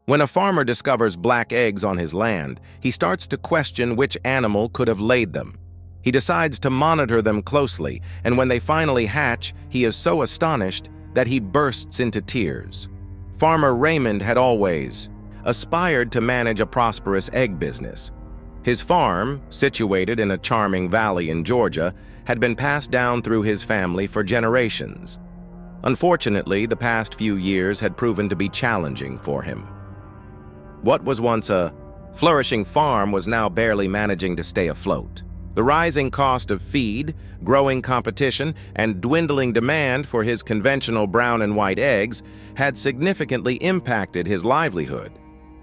When a farmer discovers black eggs on his land, he starts to question which animal could have laid them. He decides to monitor them closely, and when they finally hatch, he is so astonished that he bursts into tears. Farmer Raymond had always aspired to manage a prosperous egg business. His farm, situated in a charming valley in Georgia, had been passed down through his family for generations. Unfortunately, the past few years had proven to be challenging for him. What was once a flourishing farm was now barely managing to stay afloat. The rising cost of feed, growing competition, and dwindling demand for his conventional brown and white eggs had significantly impacted his livelihood.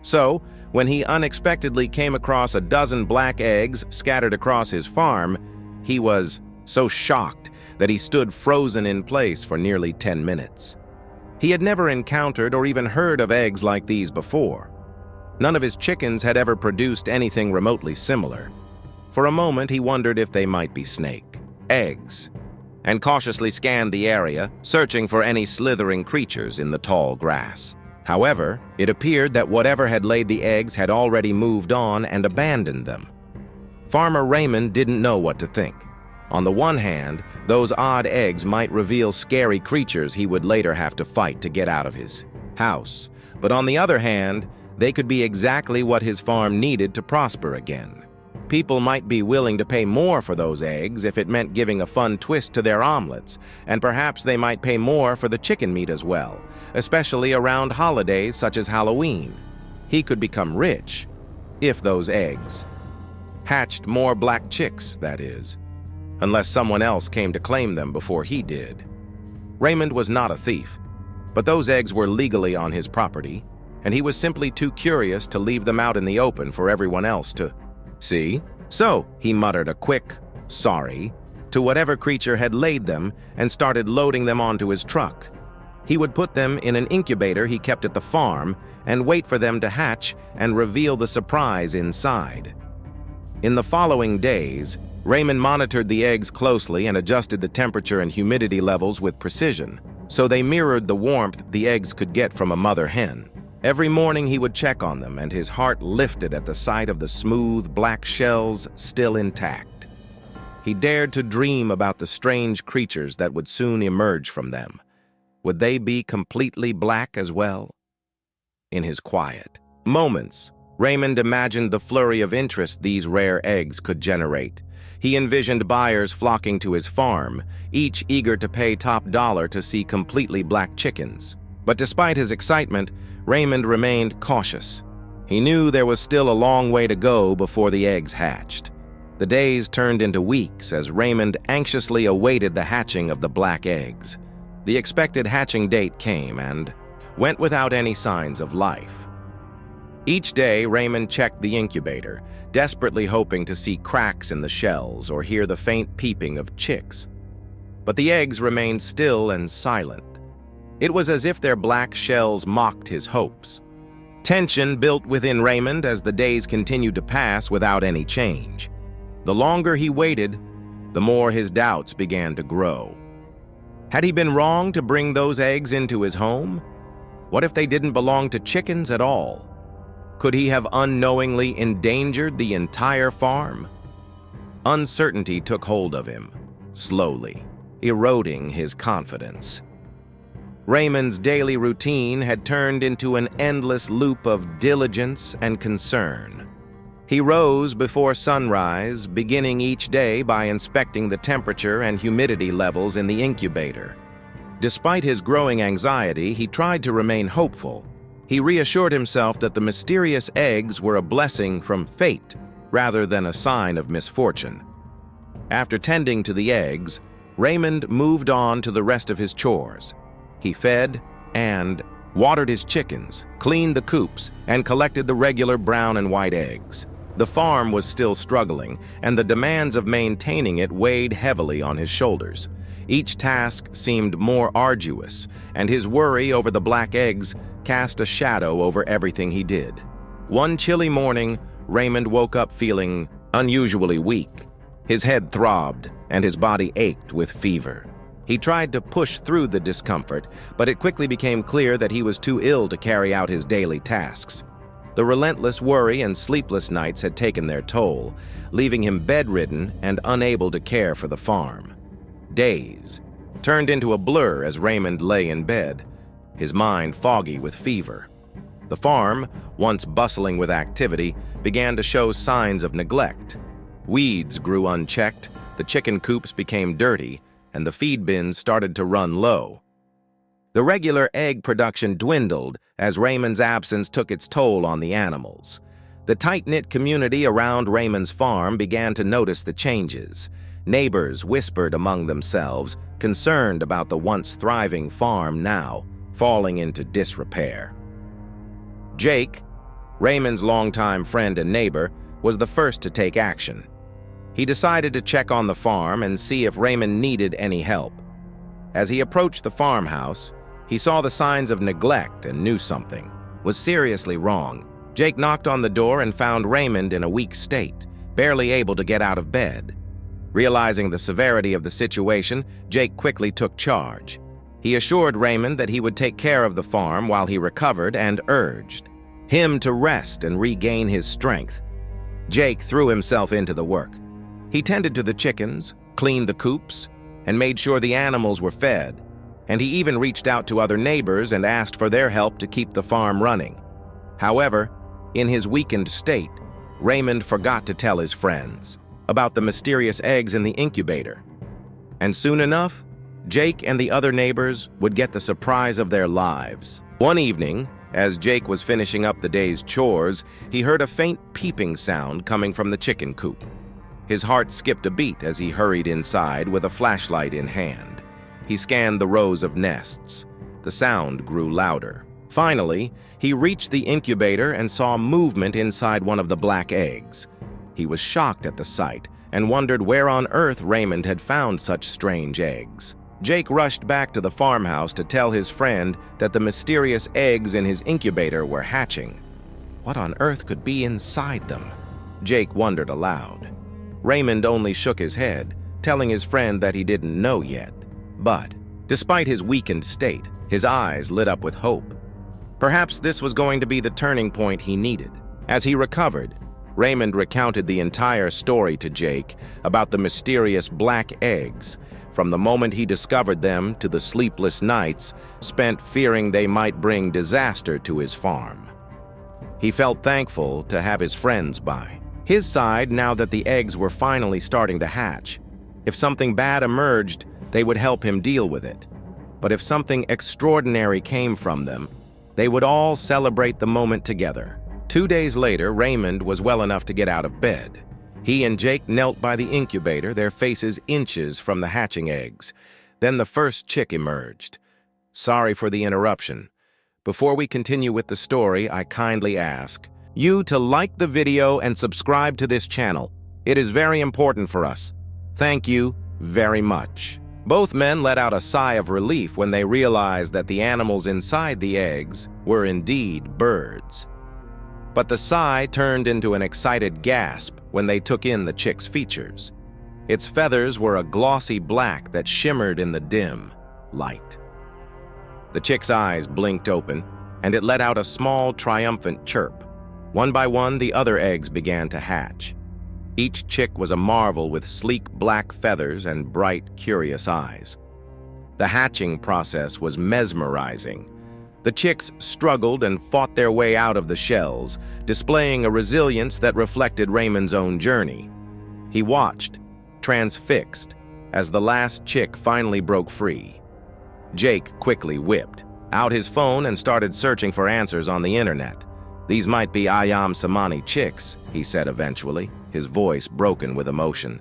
So, when he unexpectedly came across a dozen black eggs scattered across his farm, he was so shocked that he stood frozen in place for nearly 10 minutes. He had never encountered or even heard of eggs like these before. None of his chickens had ever produced anything remotely similar. For a moment, he wondered if they might be snake eggs, and cautiously scanned the area, searching for any slithering creatures in the tall grass. However, it appeared that whatever had laid the eggs had already moved on and abandoned them. Farmer Raymond didn't know what to think. On the one hand, those odd eggs might reveal scary creatures he would later have to fight to get out of his house. But on the other hand, they could be exactly what his farm needed to prosper again. People might be willing to pay more for those eggs if it meant giving a fun twist to their omelets, and perhaps they might pay more for the chicken meat as well, especially around holidays such as Halloween. He could become rich if those eggs hatched more black chicks, that is, unless someone else came to claim them before he did. Raymond was not a thief, but those eggs were legally on his property, and he was simply too curious to leave them out in the open for everyone else to see. So he muttered a quick sorry to whatever creature had laid them and started loading them onto his truck. He would put them in an incubator he kept at the farm and wait for them to hatch and reveal the surprise inside. In the following days, Raymond monitored the eggs closely and adjusted the temperature and humidity levels with precision, so they mirrored the warmth the eggs could get from a mother hen. Every morning he would check on them, and his heart lifted at the sight of the smooth, black shells still intact. He dared to dream about the strange creatures that would soon emerge from them. Would they be completely black as well? In his quiet moments, Raymond imagined the flurry of interest these rare eggs could generate. He envisioned buyers flocking to his farm, each eager to pay top dollar to see completely black chickens. But despite his excitement, Raymond remained cautious. He knew there was still a long way to go before the eggs hatched. The days turned into weeks as Raymond anxiously awaited the hatching of the black eggs. The expected hatching date came and went without any signs of life. Each day, Raymond checked the incubator, desperately hoping to see cracks in the shells or hear the faint peeping of chicks. But the eggs remained still and silent. It was as if their black shells mocked his hopes. Tension built within Raymond as the days continued to pass without any change. The longer he waited, the more his doubts began to grow. Had he been wrong to bring those eggs into his home? What if they didn't belong to chickens at all? Could he have unknowingly endangered the entire farm? Uncertainty took hold of him, slowly, eroding his confidence. Raymond's daily routine had turned into an endless loop of diligence and concern. He rose before sunrise, beginning each day by inspecting the temperature and humidity levels in the incubator. Despite his growing anxiety, he tried to remain hopeful. He reassured himself that the mysterious eggs were a blessing from fate rather than a sign of misfortune. After tending to the eggs, Raymond moved on to the rest of his chores. He fed and watered his chickens, cleaned the coops, and collected the regular brown and white eggs. The farm was still struggling, and the demands of maintaining it weighed heavily on his shoulders. Each task seemed more arduous, and his worry over the black eggs cast a shadow over everything he did. One chilly morning, Raymond woke up feeling unusually weak. His head throbbed, and his body ached with fever. He tried to push through the discomfort, but it quickly became clear that he was too ill to carry out his daily tasks. The relentless worry and sleepless nights had taken their toll, leaving him bedridden and unable to care for the farm. Days turned into a blur as Raymond lay in bed, his mind foggy with fever. The farm, once bustling with activity, began to show signs of neglect. Weeds grew unchecked, the chicken coops became dirty, and the feed bins started to run low. The regular egg production dwindled as Raymond's absence took its toll on the animals. The tight-knit community around Raymond's farm began to notice the changes. Neighbors whispered among themselves, concerned about the once thriving farm now falling into disrepair. Jake, Raymond's longtime friend and neighbor, was the first to take action. He decided to check on the farm and see if Raymond needed any help. As he approached the farmhouse, he saw the signs of neglect and knew something was seriously wrong. Jake knocked on the door and found Raymond in a weak state, barely able to get out of bed. Realizing the severity of the situation, Jake quickly took charge. He assured Raymond that he would take care of the farm while he recovered and urged him to rest and regain his strength. Jake threw himself into the work. He tended to the chickens, cleaned the coops, and made sure the animals were fed. And he even reached out to other neighbors and asked for their help to keep the farm running. However, in his weakened state, Raymond forgot to tell his friends about the mysterious eggs in the incubator. And soon enough, Jake and the other neighbors would get the surprise of their lives. One evening, as Jake was finishing up the day's chores, he heard a faint peeping sound coming from the chicken coop. His heart skipped a beat as he hurried inside with a flashlight in hand. He scanned the rows of nests. The sound grew louder. Finally, he reached the incubator and saw movement inside one of the black eggs. He was shocked at the sight and wondered where on earth Raymond had found such strange eggs. Jake rushed back to the farmhouse to tell his friend that the mysterious eggs in his incubator were hatching. What on earth could be inside them? Jake wondered aloud. Raymond only shook his head, telling his friend that he didn't know yet. But, despite his weakened state, his eyes lit up with hope. Perhaps this was going to be the turning point he needed. As he recovered, Raymond recounted the entire story to Jake about the mysterious black eggs, from the moment he discovered them to the sleepless nights spent fearing they might bring disaster to his farm. He felt thankful to have his friends by his side now that the eggs were finally starting to hatch. If something bad emerged, they would help him deal with it. But if something extraordinary came from them, they would all celebrate the moment together. 2 days later, Raymond was well enough to get out of bed. He and Jake knelt by the incubator, their faces inches from the hatching eggs. Then the first chick emerged. Sorry for the interruption. Before we continue with the story, I kindly ask you to like the video and subscribe to this channel. It is very important for us. Thank you very much. Both men let out a sigh of relief when they realized that the animals inside the eggs were indeed birds. But the sigh turned into an excited gasp when they took in the chick's features. Its feathers were a glossy black that shimmered in the dim light. The chick's eyes blinked open, and it let out a small, triumphant chirp. One by one, the other eggs began to hatch. Each chick was a marvel with sleek black feathers and bright, curious eyes. The hatching process was mesmerizing. The chicks struggled and fought their way out of the shells, displaying a resilience that reflected Raymond's own journey. He watched, transfixed, as the last chick finally broke free. Jake quickly whipped out his phone and started searching for answers on the internet. These might be Ayam Samani chicks, he said eventually, his voice broken with emotion.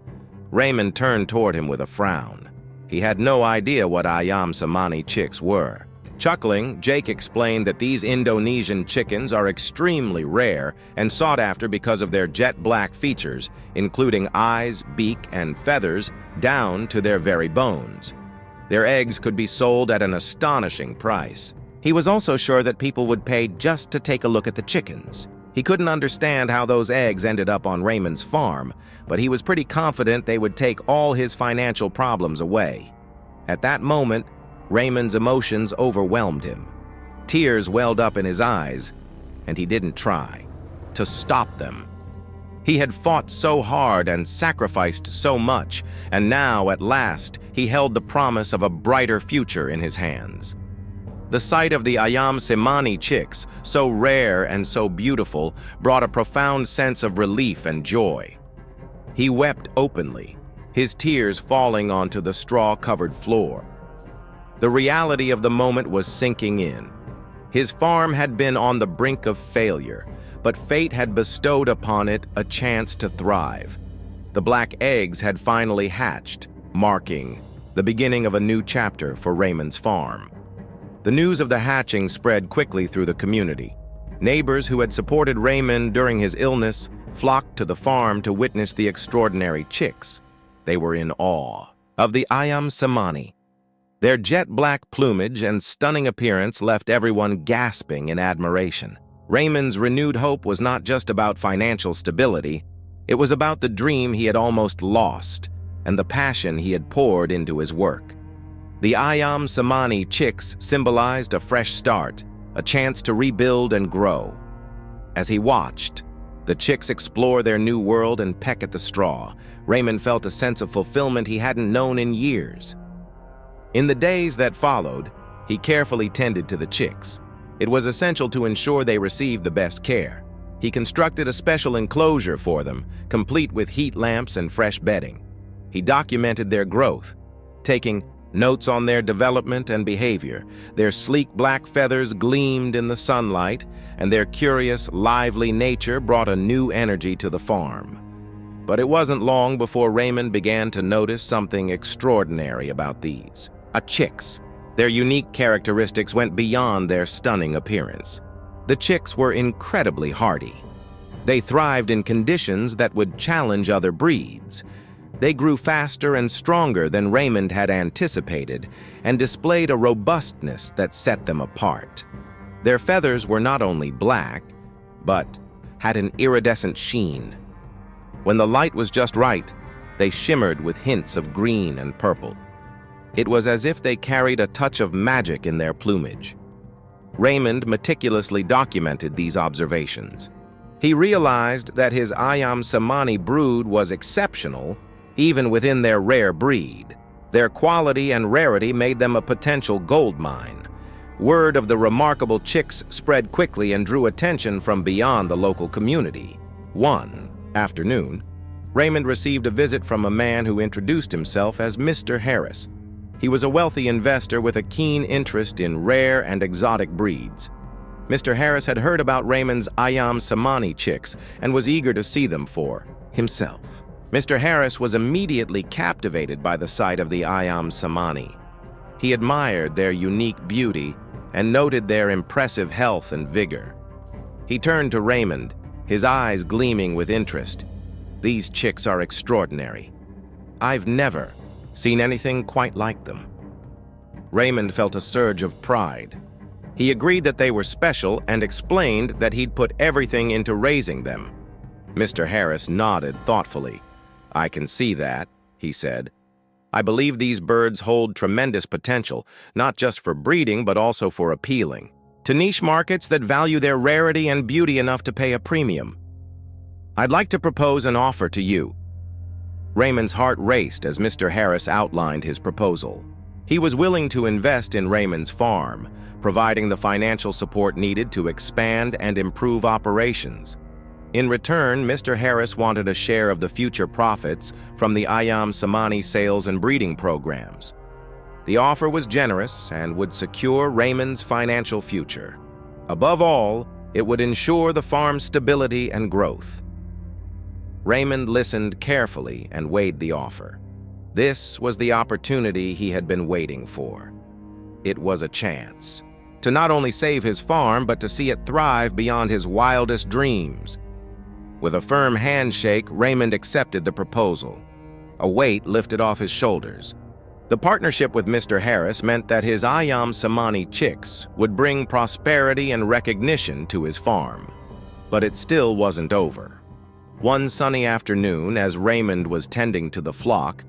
Raymond turned toward him with a frown. He had no idea what Ayam Samani chicks were. Chuckling, Jake explained that these Indonesian chickens are extremely rare and sought after because of their jet black features, including eyes, beak, and feathers down to their very bones. Their eggs could be sold at an astonishing price. He was also sure that people would pay just to take a look at the chickens. He couldn't understand how those eggs ended up on Raymond's farm, but he was pretty confident they would take all his financial problems away. At that moment, Raymond's emotions overwhelmed him. Tears welled up in his eyes, and he didn't try to stop them. He had fought so hard and sacrificed so much, and now, at last, he held the promise of a brighter future in his hands. The sight of the Ayam Cemani chicks, so rare and so beautiful, brought a profound sense of relief and joy. He wept openly, his tears falling onto the straw-covered floor. The reality of the moment was sinking in. His farm had been on the brink of failure, but fate had bestowed upon it a chance to thrive. The black eggs had finally hatched, marking the beginning of a new chapter for Raymond's farm. The news of the hatching spread quickly through the community. Neighbors who had supported Raymond during his illness flocked to the farm to witness the extraordinary chicks. They were in awe of the Ayam Cemani. Their jet-black plumage and stunning appearance left everyone gasping in admiration. Raymond's renewed hope was not just about financial stability, it was about the dream he had almost lost and the passion he had poured into his work. The Ayam Cemani chicks symbolized a fresh start, a chance to rebuild and grow. As he watched the chicks explore their new world and peck at the straw, Raymond felt a sense of fulfillment he hadn't known in years. In the days that followed, he carefully tended to the chicks. It was essential to ensure they received the best care. He constructed a special enclosure for them, complete with heat lamps and fresh bedding. He documented their growth, taking notes on their development and behavior. Their sleek black feathers gleamed in the sunlight, and their curious, lively nature brought a new energy to the farm. But it wasn't long before Raymond began to notice something extraordinary about these chicks. Their unique characteristics went beyond their stunning appearance. The chicks were incredibly hardy. They thrived in conditions that would challenge other breeds. They grew faster and stronger than Raymond had anticipated and displayed a robustness that set them apart. Their feathers were not only black, but had an iridescent sheen. When the light was just right, they shimmered with hints of green and purple. It was as if they carried a touch of magic in their plumage. Raymond meticulously documented these observations. He realized that his Ayam Cemani brood was exceptional, even within their rare breed. Their quality and rarity made them a potential gold mine. Word of the remarkable chicks spread quickly and drew attention from beyond the local community. One afternoon, Raymond received a visit from a man who introduced himself as Mr. Harris. He was a wealthy investor with a keen interest in rare and exotic breeds. Mr. Harris had heard about Raymond's Ayam Cemani chicks and was eager to see them for himself. Mr. Harris was immediately captivated by the sight of the Ayam Cemani. He admired their unique beauty and noted their impressive health and vigor. He turned to Raymond, his eyes gleaming with interest. "These chicks are extraordinary. I've never seen anything quite like them." Raymond felt a surge of pride. He agreed that they were special and explained that he'd put everything into raising them. Mr. Harris nodded thoughtfully. "I can see that," he said. "I believe these birds hold tremendous potential, not just for breeding but also for appealing to niche markets that value their rarity and beauty enough to pay a premium. I'd like to propose an offer to you." Raymond's heart raced as Mr. Harris outlined his proposal. He was willing to invest in Raymond's farm, providing the financial support needed to expand and improve operations. In return, Mr. Harris wanted a share of the future profits from the Ayam Cemani sales and breeding programs. The offer was generous and would secure Raymond's financial future. Above all, it would ensure the farm's stability and growth. Raymond listened carefully and weighed the offer. This was the opportunity he had been waiting for. It was a chance to not only save his farm, but to see it thrive beyond his wildest dreams. With a firm handshake, Raymond accepted the proposal. A weight lifted off his shoulders. The partnership with Mr. Harris meant that his Ayam Cemani chicks would bring prosperity and recognition to his farm. But it still wasn't over. One sunny afternoon, as Raymond was tending to the flock,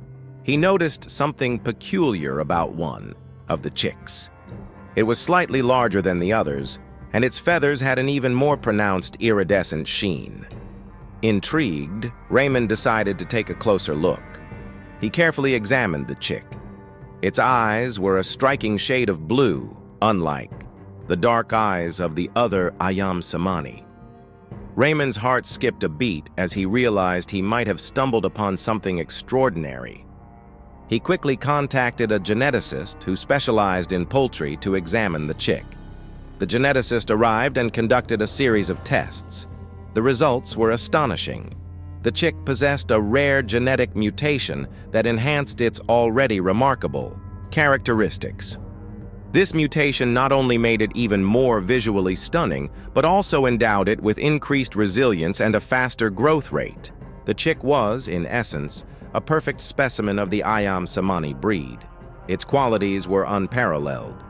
he noticed something peculiar about one of the chicks. It was slightly larger than the others, and its feathers had an even more pronounced iridescent sheen. Intrigued, Raymond decided to take a closer look. He carefully examined the chick. Its eyes were a striking shade of blue, unlike the dark eyes of the other Ayam Samani. Raymond's heart skipped a beat as he realized he might have stumbled upon something extraordinary. He quickly contacted a geneticist who specialized in poultry to examine the chick. The geneticist arrived and conducted a series of tests. The results were astonishing. The chick possessed a rare genetic mutation that enhanced its already remarkable characteristics. This mutation not only made it even more visually stunning, but also endowed it with increased resilience and a faster growth rate. The chick was, in essence, a perfect specimen of the Ayam Samani breed. Its qualities were unparalleled.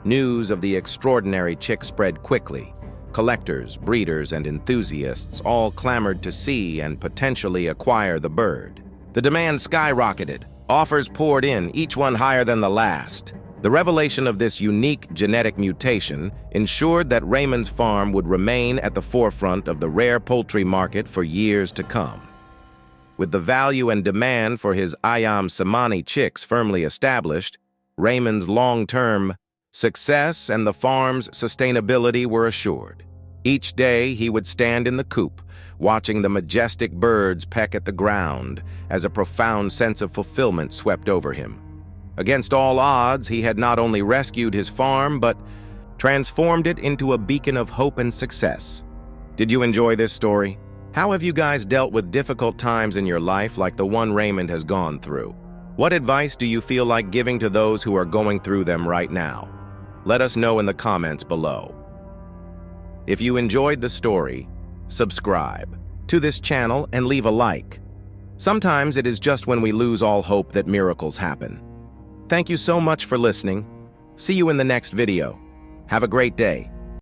News of the extraordinary chick spread quickly. Collectors, breeders, and enthusiasts all clamored to see and potentially acquire the bird. The demand skyrocketed. Offers poured in, each one higher than the last. The revelation of this unique genetic mutation ensured that Raymond's farm would remain at the forefront of the rare poultry market for years to come. With the value and demand for his Ayam Samani chicks firmly established, Raymond's long-term success and the farm's sustainability were assured. Each day he would stand in the coop, watching the majestic birds peck at the ground as a profound sense of fulfillment swept over him. Against all odds, he had not only rescued his farm, but transformed it into a beacon of hope and success. Did you enjoy this story? How have you guys dealt with difficult times in your life like the one Raymond has gone through? What advice do you feel like giving to those who are going through them right now? Let us know in the comments below. If you enjoyed the story, subscribe to this channel and leave a like. Sometimes it is just when we lose all hope that miracles happen. Thank you so much for listening. See you in the next video. Have a great day.